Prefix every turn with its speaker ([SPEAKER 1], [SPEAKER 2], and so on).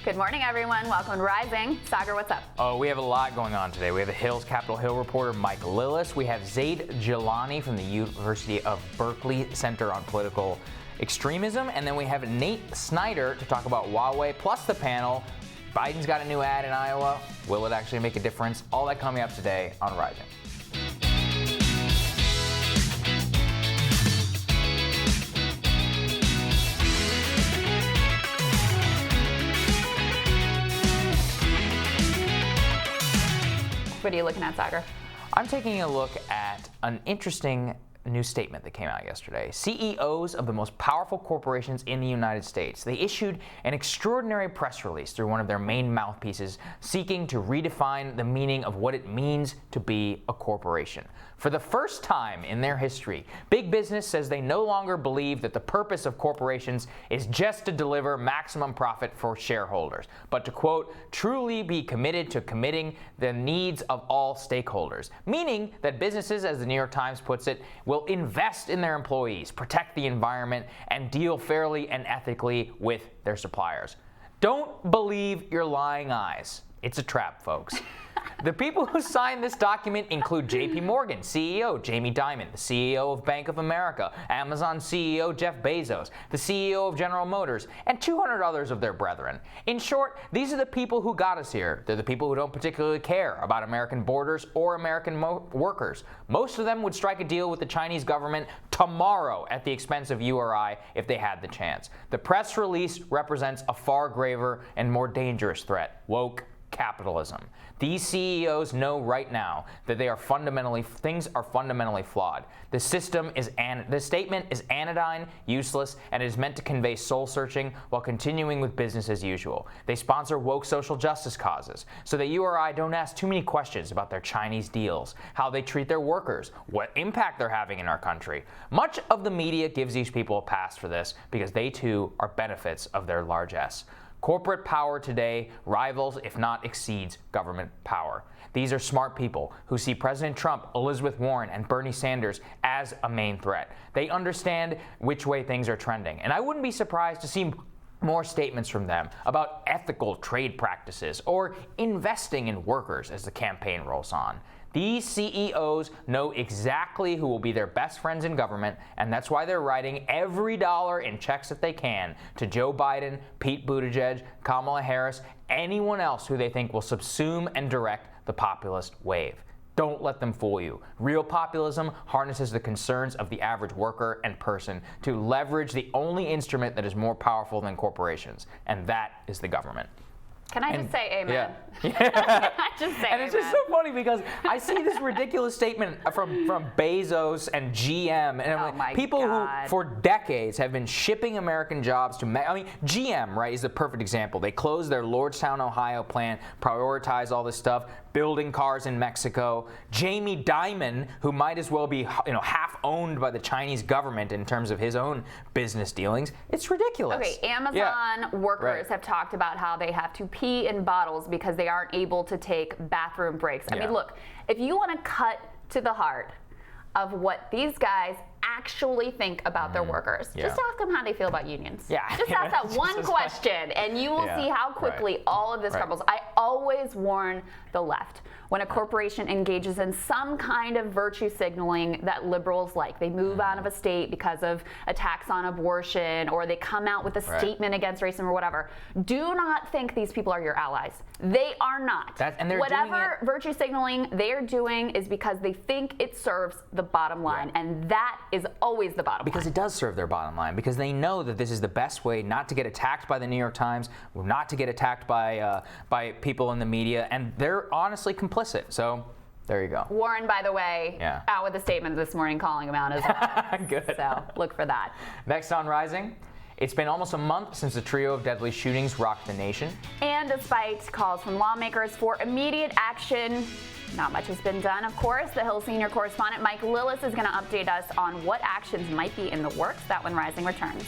[SPEAKER 1] Good morning, everyone. Welcome to Rising. Saagar, what's up?
[SPEAKER 2] Oh, we have a lot going on today. We have the Hill's Capitol Hill reporter, Mike Lillis. We have Zaid Jilani from the University of Berkeley Center on Political Extremism. And then we have Nate Snyder to talk about Huawei, plus the panel. Biden's got a new ad in Iowa. Will it actually make a difference? All that coming up today on Rising.
[SPEAKER 1] What are you looking at, Saagar?
[SPEAKER 2] I'm taking a look at an interesting new statement that came out yesterday. CEOs of the most powerful corporations in the United States, they issued an extraordinary press release through one of their main mouthpieces seeking to redefine the meaning of what it means to be a corporation. For the first time in their history, big business says they no longer believe that the purpose of corporations is just to deliver maximum profit for shareholders, but to, quote, truly be committed to committing the needs of all stakeholders, meaning that businesses, as the New York Times puts it, will invest in their employees, protect the environment, and deal fairly and ethically with their suppliers. Don't believe your lying eyes. It's a trap, folks. The people who signed this document include JP Morgan CEO Jamie Dimon, the CEO of Bank of America, Amazon CEO Jeff Bezos, the CEO of General Motors, and 200 others of their brethren. In short, these are the people who got us here. They're the people who don't particularly care about American borders or American workers. Most of them would strike a deal with the Chinese government tomorrow at the expense of URI if they had the chance. The press release represents a far graver and more dangerous threat: woke capitalism. These CEOs know right now that things are fundamentally flawed. The statement is anodyne, useless, and it is meant to convey soul searching while continuing with business as usual. They sponsor woke social justice causes so that URI don't ask too many questions about their Chinese deals, how they treat their workers, what impact they're having in our country. Much of the media gives these people a pass for this because they too are benefits of their largesse. Corporate power today rivals, if not exceeds, government power. These are smart people who see President Trump, Elizabeth Warren, and Bernie Sanders as a main threat. They understand which way things are trending, and I wouldn't be surprised to see more statements from them about ethical trade practices or investing in workers as the campaign rolls on. These CEOs know exactly who will be their best friends in government, and that's why they're writing every dollar in checks that they can to Joe Biden, Pete Buttigieg, Kamala Harris, anyone else who they think will subsume and direct the populist wave. Don't let them fool you. Real populism harnesses the concerns of the average worker and person to leverage the only instrument that is more powerful than corporations, and that is the government.
[SPEAKER 1] Can I just say amen?
[SPEAKER 2] Yeah.
[SPEAKER 1] Can I just say
[SPEAKER 2] and it's just so funny because I see this ridiculous statement from Bezos and GM, and I'm like, people who for decades have been shipping American jobs to GM, right, is the perfect example. They closed their Lordstown, Ohio plant, prioritize all this stuff, building cars in Mexico. Jamie Dimon, who might as well be half owned by the Chinese government in terms of his own business dealings. It's ridiculous.
[SPEAKER 1] Okay, Amazon workers have talked about how they have to pee in bottles because they aren't able to take bathroom breaks. I mean, look, if you want to cut to the heart of what these guys actually think about their workers, just ask them how they feel about unions. Just ask that one question, and you will see how quickly all of this crumbles. I always warn the left when a corporation engages in some kind of virtue signaling that liberals like. They move out of a state because of attacks on abortion, or they come out with a statement against racism or whatever. Do not think these people are your allies. They are not. Whatever virtue signaling they're doing is because they think it serves the bottom line, and that is always the bottom line.
[SPEAKER 2] Because it does serve their bottom line, because they know that this is the best way not to get attacked by the New York Times, not to get attacked by people in the media, and they're honestly complicit. So there you go.
[SPEAKER 1] Warren, by the way, out with a statement this morning calling him out as well.
[SPEAKER 2] Good.
[SPEAKER 1] So look for that.
[SPEAKER 2] Next on Rising. It's been almost a month since a trio of deadly shootings rocked the nation.
[SPEAKER 1] And despite calls from lawmakers for immediate action, not much has been done. Of course, the Hill senior correspondent Mike Lillis is going to update us on what actions might be in the works. That when Rising returns.